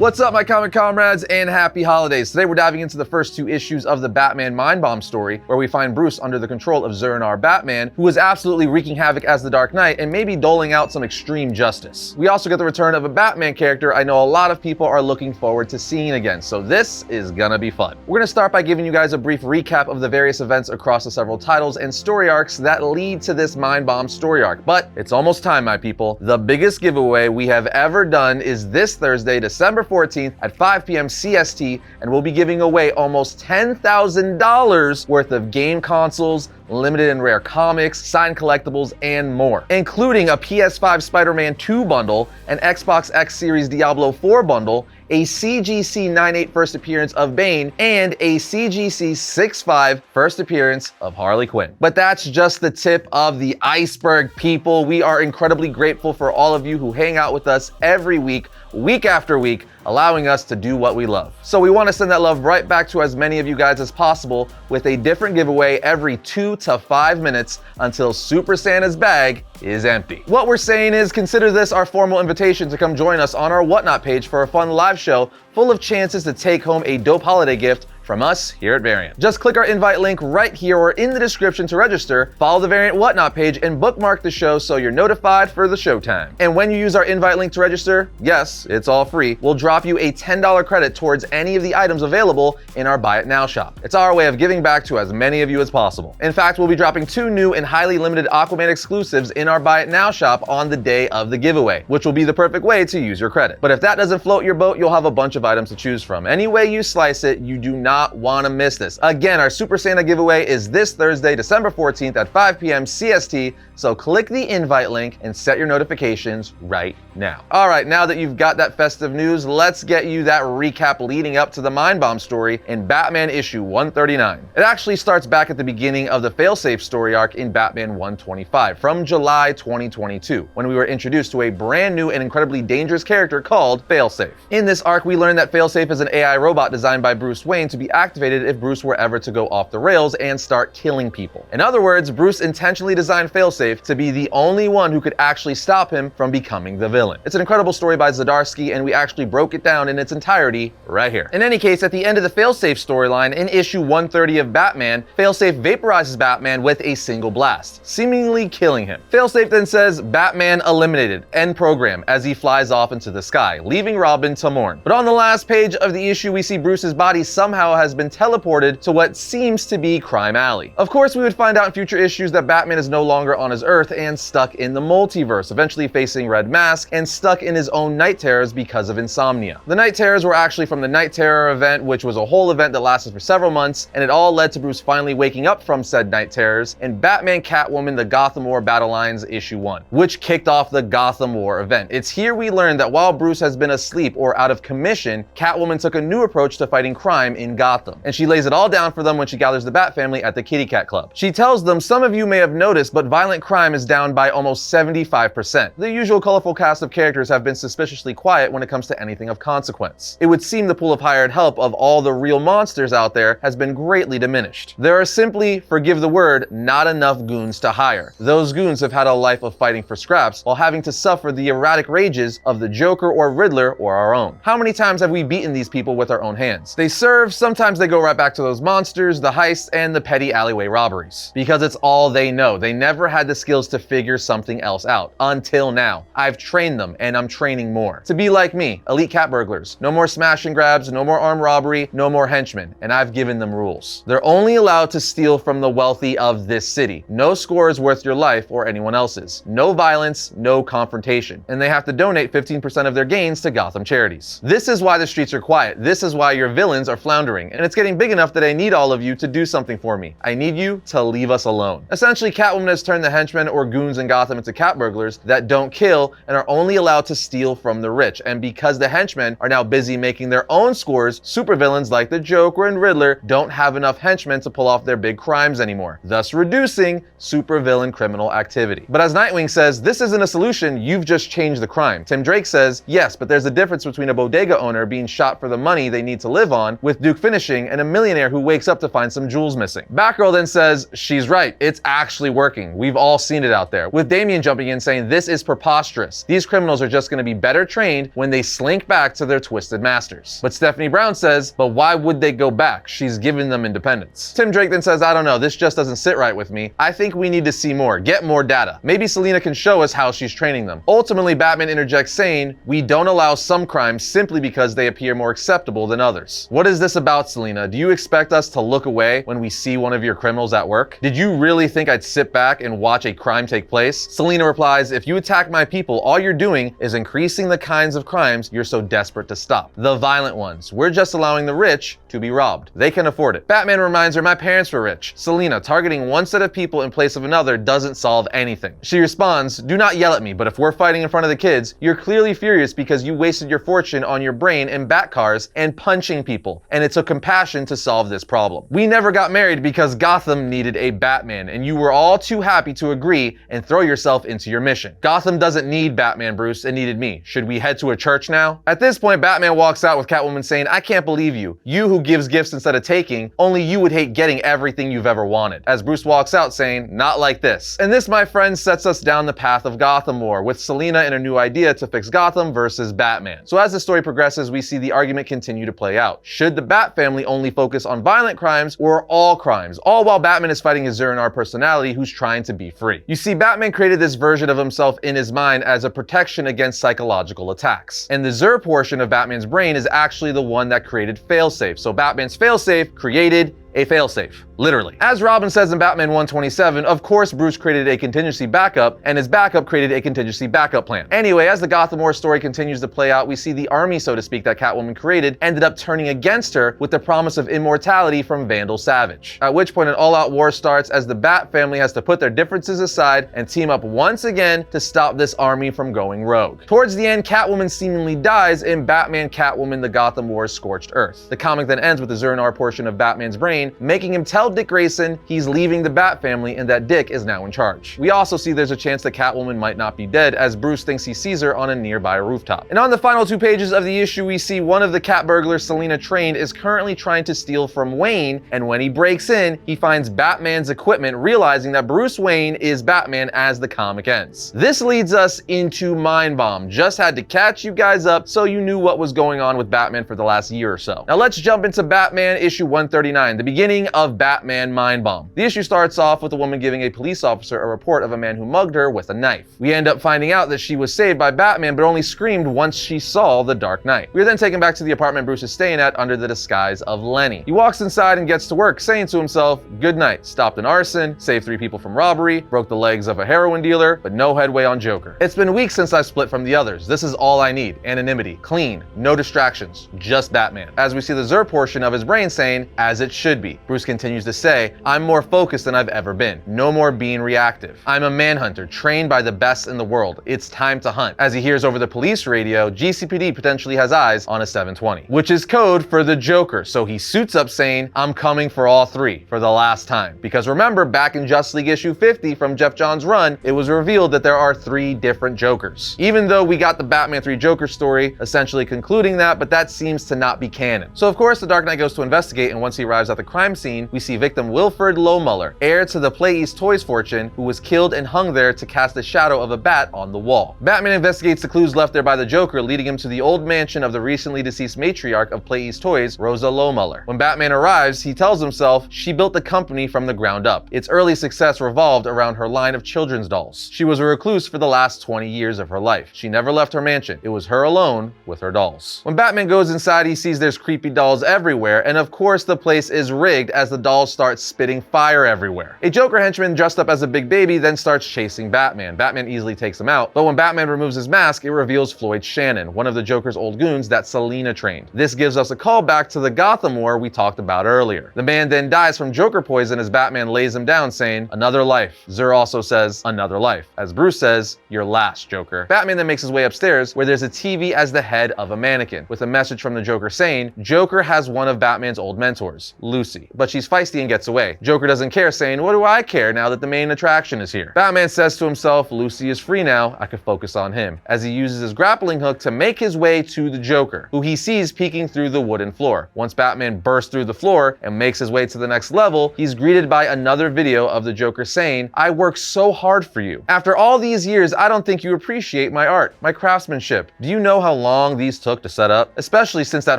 What's up, my comic comrades, and happy holidays. Today we're diving into the first 2 issues of the Batman Mind Bomb story, where we find Bruce under the control of Zur-En-Arrh Batman, who is absolutely wreaking havoc as the Dark Knight and maybe doling out some extreme justice. We also get the return of a Batman character I know a lot of people are looking forward to seeing again, so this is gonna be fun. We're gonna start by giving you guys a brief recap of the various events across the several titles and story arcs that lead to this Mind Bomb story arc. But it's almost time, my people. The biggest giveaway we have ever done is this Thursday, December 14th at 5 p.m. CST, and we'll be giving away almost $10,000 worth of game consoles, limited and rare comics, signed collectibles, and more, including a PS5 Spider-Man 2 bundle, an Xbox X Series Diablo 4 bundle, a CGC 9.8 first appearance of Bane, and a CGC 6.5 first appearance of Harley Quinn. But that's just the tip of the iceberg, people. We are incredibly grateful for all of you who hang out with us every week, week after week, allowing us to do what we love. So we want to send that love right back to as many of you guys as possible with a different giveaway every 2 to 5 minutes until Super Santa's bag is empty. What we're saying is, consider this our formal invitation to come join us on our Whatnot page for a fun live show full of chances to take home a dope holiday gift from us here at Variant. Just click our invite link right here or in the description to register, follow the Variant Whatnot page, and bookmark the show so you're notified for the showtime. And when you use our invite link to register, yes, it's all free, we'll drop you a $10 credit towards any of the items available in our Buy It Now shop. It's our way of giving back to as many of you as possible. In fact, we'll be dropping 2 new and highly limited Aquaman exclusives in our Buy It Now shop on the day of the giveaway, which will be the perfect way to use your credit. But if that doesn't float your boat, you'll have a bunch of items to choose from. Any way you slice it, you do not want to miss this. Again, our Super Santa giveaway is this Thursday, December 14th at 5 p.m. CST, so click the invite link and set your notifications right now. All right, now that you've got that festive news, let's get you that recap leading up to the Mind Bomb story in Batman issue 139. It actually starts back at the beginning of the Failsafe story arc in Batman 125 from July 2022, when we were introduced to a brand new and incredibly dangerous character called Failsafe. In this arc, we learned that Failsafe is an AI robot designed by Bruce Wayne to be activated if Bruce were ever to go off the rails and start killing people. In other words, Bruce intentionally designed Failsafe to be the only one who could actually stop him from becoming the villain. It's an incredible story by Zdarsky, and we actually broke it down in its entirety right here. In any case, at the end of the Failsafe storyline in issue 130 of Batman, Failsafe vaporizes Batman with a single blast, seemingly killing him. Failsafe then says, "Batman eliminated, end program," as he flies off into the sky, leaving Robin to mourn. But on the last page of the issue, we see Bruce's body somehow has been teleported to what seems to be Crime Alley. Of course, we would find out in future issues that Batman is no longer on his Earth and stuck in the multiverse, eventually facing Red Mask and stuck in his own night terrors because of insomnia. The night terrors were actually from the Night Terror event, which was a whole event that lasted for several months, and it all led to Bruce finally waking up from said night terrors in Batman Catwoman The Gotham War Battle Lines issue 1, which kicked off the Gotham War event. It's here we learn that while Bruce has been asleep or out of commission, Catwoman took a new approach to fighting crime in Gotham, and she lays it all down for them when she gathers the Bat family at the Kitty Cat Club. She tells them, "Some of you may have noticed, but violent crime is down by almost 75%. The usual colorful cast of characters have been suspiciously quiet when it comes to anything of consequence. It would seem the pool of hired help of all the real monsters out there has been greatly diminished. There are simply, forgive the word, not enough goons to hire. Those goons have had a life of fighting for scraps while having to suffer the erratic rages of the Joker or Riddler or our own. How many times have we beaten these people with our own hands? They serve, sometimes they go right back to those monsters, the heists, and the petty alleyway robberies. Because it's all they know. They never had the skills to figure something else out. Until now. I've trained them, and I'm training more. To be like me, elite cat burglars. No more smash and grabs, no more armed robbery, no more henchmen. And I've given them rules. They're only allowed to steal from the wealthy of this city. No score is worth your life or anyone else's. No violence, no confrontation. And they have to donate 15% of their gains to Gotham charities. This is why the streets are quiet. This is why your villains are floundering. And it's getting big enough that I need all of you to do something for me. I need you to leave us alone." Essentially, Catwoman has turned the henchmen or goons in Gotham into cat burglars that don't kill and are only allowed to steal from the rich. And because the henchmen are now busy making their own scores, supervillains like the Joker and Riddler don't have enough henchmen to pull off their big crimes anymore, thus reducing supervillain criminal activity. But as Nightwing says, this isn't a solution, you've just changed the crime. Tim Drake says, yes, but there's a difference between a bodega owner being shot for the money they need to live on with Duke finishing and a millionaire who wakes up to find some jewels missing. Batgirl then says, she's right, it's actually working. We've all all seen it out there, with Damien jumping in saying this is preposterous. These criminals are just going to be better trained when they slink back to their twisted masters. But Stephanie Brown says, but why would they go back? She's given them independence. Tim Drake then says, I don't know, this just doesn't sit right with me. I think we need to see more, get more data. Maybe Selina can show us how she's training them. Ultimately, Batman interjects saying, we don't allow some crimes simply because they appear more acceptable than others. What is this about, Selina? Do you expect us to look away when we see one of your criminals at work? Did you really think I'd sit back and watch a crime take place? Selina replies, if you attack my people, all you're doing is increasing the kinds of crimes you're so desperate to stop. The violent ones. We're just allowing the rich to be robbed. They can afford it. Batman reminds her, my parents were rich. Selina, targeting one set of people in place of another doesn't solve anything. She responds, do not yell at me, but if we're fighting in front of the kids, you're clearly furious because you wasted your fortune on your brain and bat cars and punching people, and it took compassion to solve this problem. We never got married because Gotham needed a Batman, and you were all too happy to agree and throw yourself into your mission. Gotham doesn't need Batman, Bruce. It needed me. Should we head to a church now? At this point, Batman walks out with Catwoman saying, I can't believe you. You who gives gifts instead of taking, only you would hate getting everything you've ever wanted. As Bruce walks out saying, not like this. And this, my friends, sets us down the path of Gotham War, with Selina and a new idea to fix Gotham versus Batman. So as the story progresses, we see the argument continue to play out. Should the Bat family only focus on violent crimes or all crimes, all while Batman is fighting his Zur-En-Arrh personality who's trying to be free? You see, Batman created this version of himself in his mind as a protection against psychological attacks. And the Zur portion of Batman's brain is actually the one that created failsafe. So Batman's failsafe created a failsafe, literally. As Robin says in Batman 127, of course Bruce created a contingency backup, and his backup created a contingency backup plan. Anyway, as the Gotham War story continues to play out, we see the army, so to speak, that Catwoman created ended up turning against her with the promise of immortality from Vandal Savage. At which point an all-out war starts as the Bat family has to put their differences aside and team up once again to stop this army from going rogue. Towards the end, Catwoman seemingly dies in Batman Catwoman: The Gotham War's Scorched Earth. The comic then ends with the Zur-En-Arrh portion of Batman's brain making him tell Dick Grayson he's leaving the Bat family and that Dick is now in charge. We also see there's a chance that Catwoman might not be dead, as Bruce thinks he sees her on a nearby rooftop. And on the final 2 pages of the issue, we see one of the cat burglars Selina trained is currently trying to steal from Wayne, and when he breaks in, he finds Batman's equipment, realizing that Bruce Wayne is Batman as the comic ends. This leads us into Mind Bomb. Just had to catch you guys up so you knew what was going on with Batman for the last year or so. Now let's jump into Batman issue 139, the beginning of Batman Mind Bomb. The issue starts off with a woman giving a police officer a report of a man who mugged her with a knife. We end up finding out that she was saved by Batman, but only screamed once she saw the Dark Knight. We are then taken back to the apartment Bruce is staying at under the disguise of Lenny. He walks inside and gets to work, saying to himself, good night, stopped an arson, saved 3 people from robbery, broke the legs of a heroin dealer, but no headway on Joker. It's been weeks since I split from the others. This is all I need. Anonymity, clean, no distractions, just Batman. As we see the Zur portion of his brain saying, as it should be. Bruce continues to say, I'm more focused than I've ever been. No more being reactive. I'm a manhunter, trained by the best in the world. It's time to hunt. As he hears over the police radio, GCPD potentially has eyes on a 720, which is code for the Joker. So he suits up saying, I'm coming for all 3 for the last time. Because remember, back in Justice League issue 50 from Jeff Johns' run, it was revealed that there are 3 different Jokers. Even though we got the Batman 3 Joker story essentially concluding that, but that seems to not be canon. So of course the Dark Knight goes to investigate, and once he arrives at the crime scene, we see victim Wilfred Lohmuller, heir to the Play East Toys fortune, who was killed and hung there to cast the shadow of a bat on the wall. Batman investigates the clues left there by the Joker, leading him to the old mansion of the recently deceased matriarch of Play East Toys, Rosa Lohmuller. When Batman arrives, he tells himself she built the company from the ground up. Its early success revolved around her line of children's dolls. She was a recluse for the last 20 years of her life. She never left her mansion. It was her alone with her dolls. When Batman goes inside, he sees there's creepy dolls everywhere, and of course the place is rigged as the dolls start spitting fire everywhere. A Joker henchman dressed up as a big baby then starts chasing Batman. Batman easily takes him out, but when Batman removes his mask, it reveals Floyd Shannon, one of the Joker's old goons that Selina trained. This gives us a callback to the Gotham War we talked about earlier. The man then dies from Joker poison as Batman lays him down, saying, another life. Zur also says, another life, as Bruce says, your last, Joker. Batman then makes his way upstairs, where there's a TV as the head of a mannequin, with a message from the Joker saying, Joker has one of Batman's old mentors, Lucifer. Lucy, but she's feisty and gets away. Joker doesn't care, saying, what do I care now that the main attraction is here? Batman says to himself, Lucy is free now, I can focus on him, as he uses his grappling hook to make his way to the Joker, who he sees peeking through the wooden floor. Once Batman bursts through the floor and makes his way to the next level, he's greeted by another video of the Joker saying, I worked so hard for you. After all these years, I don't think you appreciate my art, my craftsmanship. Do you know how long these took to set up? Especially since that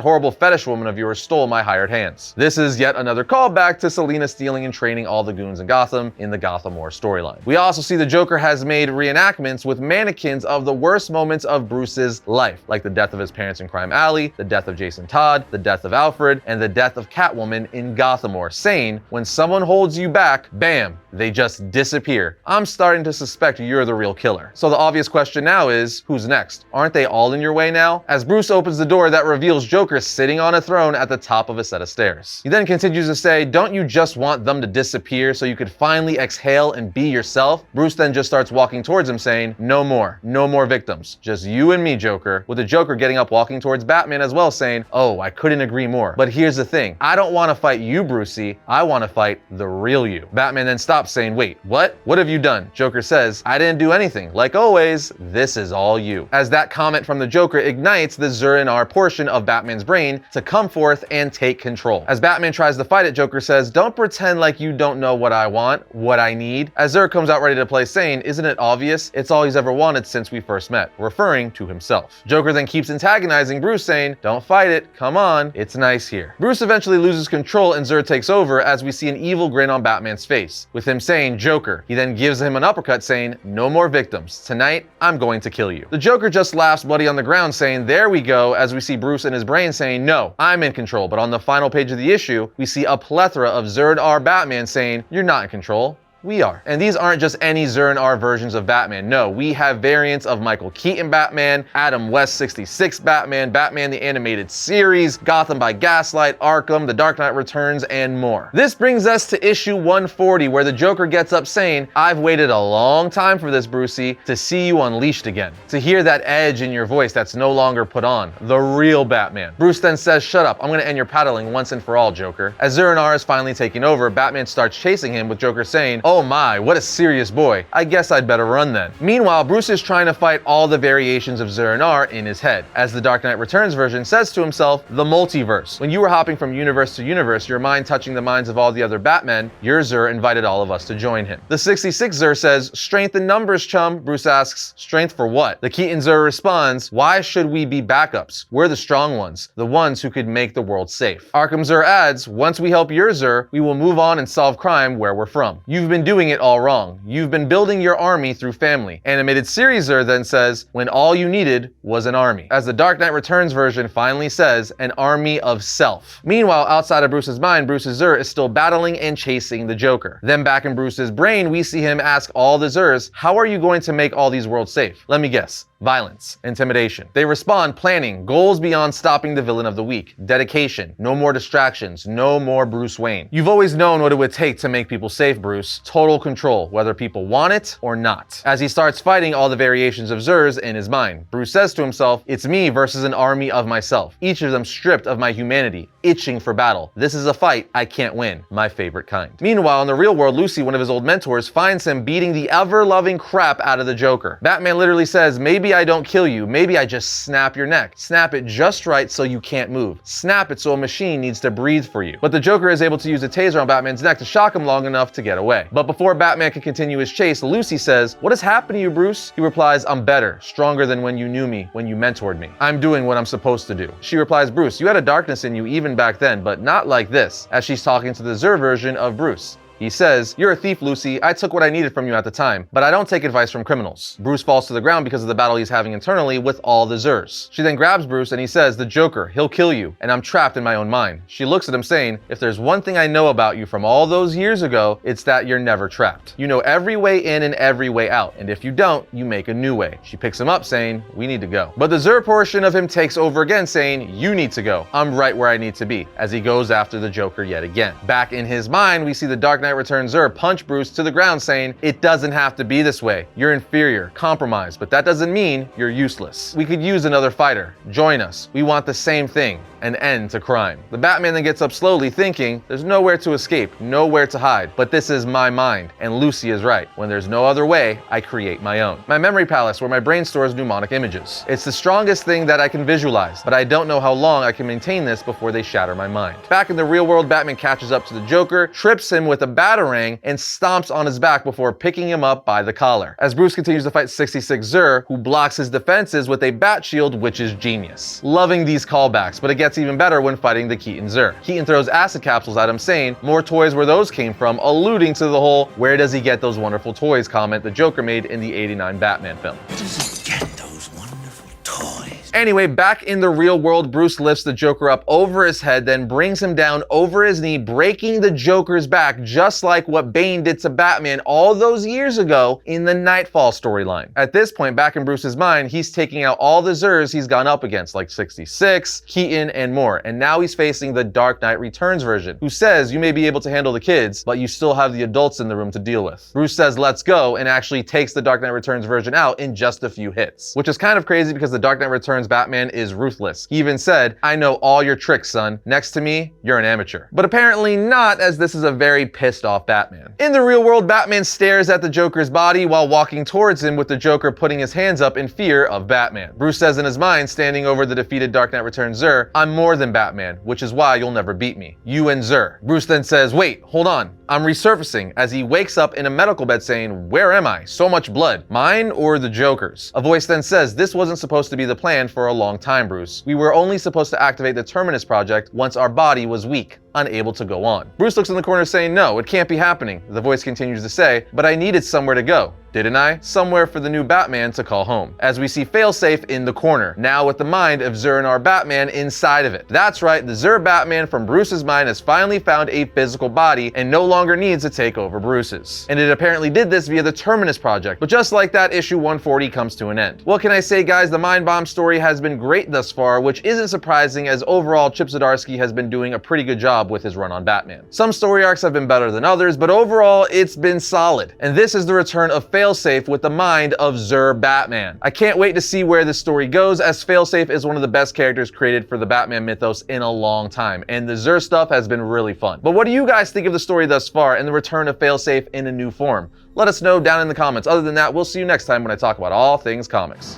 horrible fetish woman of yours stole my hired hands. This is yet another callback to Selina stealing and training all the goons in Gotham in the Gotham War storyline. We also see the Joker has made reenactments with mannequins of the worst moments of Bruce's life, like the death of his parents in Crime Alley, the death of Jason Todd, the death of Alfred, and the death of Catwoman in Gotham War, saying, when someone holds you back, bam, they just disappear. I'm starting to suspect you're the real killer. So the obvious question now is, who's next? Aren't they all in your way now? As Bruce opens the door that reveals Joker sitting on a throne at the top of a set of stairs. He then continues to say, don't you just want them to disappear so you could finally exhale and be yourself? Bruce then just starts walking towards him saying, no more victims, just you and me, Joker, with the Joker getting up walking towards Batman as well, saying, oh, I couldn't agree more. But here's the thing, I don't want to fight you, Brucey, I want to fight the real you. Batman then stops saying, wait, what? What have you done? Joker says, I didn't do anything. Like always, this is all you. As that comment from the Joker ignites the Zur-En-Arrh portion of Batman's brain to come forth and take control. As Batman tries to fight it, Joker says, don't pretend like you don't know what I want, what I need. As Zur comes out ready to play, saying, isn't it obvious? It's all he's ever wanted since we first met, referring to himself. Joker then keeps antagonizing Bruce, saying, don't fight it, come on, it's nice here. Bruce eventually loses control and Zur takes over as we see an evil grin on Batman's face, with him saying, Joker. He then gives him an uppercut saying, no more victims. Tonight, I'm going to kill you. The Joker just laughs bloody on the ground saying, there we go, as we see Bruce in his brain saying, no, I'm in control. But on the final page of the issue, we see a plethora of Zur-En-Arrh Batman saying, you're not in control. We are. And these aren't just any Zur-En-Arrh versions of Batman. No, we have variants of Michael Keaton Batman, Adam West 66 Batman, Batman the Animated Series, Gotham by Gaslight, Arkham, The Dark Knight Returns, and more. This brings us to issue 140, where the Joker gets up saying, I've waited a long time for this, Brucey, to see you unleashed again. To hear that edge in your voice that's no longer put on. The real Batman. Bruce then says, shut up, I'm gonna end your paddling once and for all, Joker. As Zur-En-Arrh is finally taking over, Batman starts chasing him with Joker saying, oh my, what a serious boy. I guess I'd better run then. Meanwhile, Bruce is trying to fight all the variations of Zur-En-Arrh in his head. As the Dark Knight Returns version says to himself, the multiverse. When you were hopping from universe to universe, your mind touching the minds of all the other Batmen, your Zur invited all of us to join him. The 66 Zur says, strength in numbers, chum. Bruce asks, strength for what? The Keaton Zur responds, why should we be backups? We're the strong ones, the ones who could make the world safe. Arkham Zur adds, once we help your Zur, we will move on and solve crime where we're from. You've been doing it all wrong. You've been building your army through family. Animated Series Zur then says, when all you needed was an army. As the Dark Knight Returns version finally says, an army of self. Meanwhile, outside of Bruce's mind, Bruce's Zur is still battling and chasing the Joker. Then back in Bruce's brain, we see him ask all the Zurs, how are you going to make all these worlds safe? Let me guess. Violence, intimidation. They respond, planning, goals beyond stopping the villain of the week, dedication, no more distractions, no more Bruce Wayne. You've always known what it would take to make people safe, Bruce. Total control, whether people want it or not. As he starts fighting all the variations of Zurs in his mind, Bruce says to himself, it's me versus an army of myself, each of them stripped of my humanity, itching for battle. This is a fight I can't win, my favorite kind. Meanwhile, in the real world, Lucy, one of his old mentors, finds him beating the ever-loving crap out of the Joker. Batman literally says, maybe I don't kill you, maybe I just snap your neck. Snap it just right so you can't move. Snap it so a machine needs to breathe for you. But the Joker is able to use a taser on Batman's neck to shock him long enough to get away. But before Batman can continue his chase, Lucy says, what has happened to you, Bruce? He replies, I'm better, stronger than when you knew me, when you mentored me. I'm doing what I'm supposed to do. She replies, Bruce, you had a darkness in you even back then, but not like this, as she's talking to the Zur version of Bruce. He says, you're a thief, Lucy. I took what I needed from you at the time, but I don't take advice from criminals. Bruce falls to the ground because of the battle he's having internally with all the Zurs. She then grabs Bruce and he says, the Joker, he'll kill you, and I'm trapped in my own mind. She looks at him saying, if there's one thing I know about you from all those years ago, it's that you're never trapped. You know every way in and every way out, and if you don't, you make a new way. She picks him up saying, we need to go. But the Zur portion of him takes over again saying, you need to go. I'm right where I need to be, as he goes after the Joker yet again. Back in his mind, we see the Dark Knight Knight Returns Zur punch Bruce to the ground, saying, "It doesn't have to be this way. You're inferior, compromised, but that doesn't mean you're useless. We could use another fighter. Join us. We want the same thing. An end to crime." The Batman then gets up slowly, thinking, there's nowhere to escape, nowhere to hide, but this is my mind, and Lucy is right. When there's no other way, I create my own. My memory palace, where my brain stores mnemonic images. It's the strongest thing that I can visualize, but I don't know how long I can maintain this before they shatter my mind. Back in the real world, Batman catches up to the Joker, trips him with a batarang, and stomps on his back before picking him up by the collar. As Bruce continues to fight 66 Zur, who blocks his defenses with a bat shield, which is genius. Loving these callbacks, but it gets even better when fighting the Keaton Zur. Keaton throws acid capsules at him, saying, "More toys where those came from," alluding to the whole "where does he get those wonderful toys" comment the Joker made in the '89 Batman film. Where does he get those wonderful toys? Anyway, back in the real world, Bruce lifts the Joker up over his head, then brings him down over his knee, breaking the Joker's back, just like what Bane did to Batman all those years ago in the Nightfall storyline. At this point, back in Bruce's mind, he's taking out all the Zurs he's gone up against, like 66, Keaton, and more, and now he's facing the Dark Knight Returns version, who says you may be able to handle the kids, but you still have the adults in the room to deal with. Bruce says let's go, and actually takes the Dark Knight Returns version out in just a few hits, which is kind of crazy because the Dark Knight Returns Batman is ruthless. He even said, "I know all your tricks, son. Next to me, you're an amateur." But apparently not, as this is a very pissed off Batman. In the real world, Batman stares at the Joker's body while walking towards him, with the Joker putting his hands up in fear of Batman. Bruce says in his mind, standing over the defeated Dark Knight Returns Zur, "I'm more than Batman, which is why you'll never beat me. You and Zur." Bruce then says, "Wait, hold on. I'm resurfacing," as he wakes up in a medical bed saying, "Where am I? So much blood. Mine or the Joker's?" A voice then says, "This wasn't supposed to be the plan for a long time, Bruce. We were only supposed to activate the Terminus project once our body was weak, unable to go on." Bruce looks in the corner saying, "No, it can't be happening." The voice continues to say, "But I needed somewhere to go, didn't I? Somewhere for the new Batman to call home." As we see Failsafe in the corner, now with the mind of Zur-En-Arrh Batman inside of it. That's right, the Zur Batman from Bruce's mind has finally found a physical body and no longer needs to take over Bruce's. And it apparently did this via the Terminus project, but just like that, issue 140 comes to an end. What can I say, guys? The Mind Bomb story has been great thus far, which isn't surprising, as overall Chip Zdarsky has been doing a pretty good job with his run on Batman. Some story arcs have been better than others, but overall it's been solid. And this is the return of Failsafe with the mind of Zur Batman. I can't wait to see where this story goes, as Failsafe is one of the best characters created for the Batman mythos in a long time, and the Zur stuff has been really fun. But what do you guys think of the story thus far and the return of Failsafe in a new form? Let us know down in the comments. Other than that, we'll see you next time when I talk about all things comics.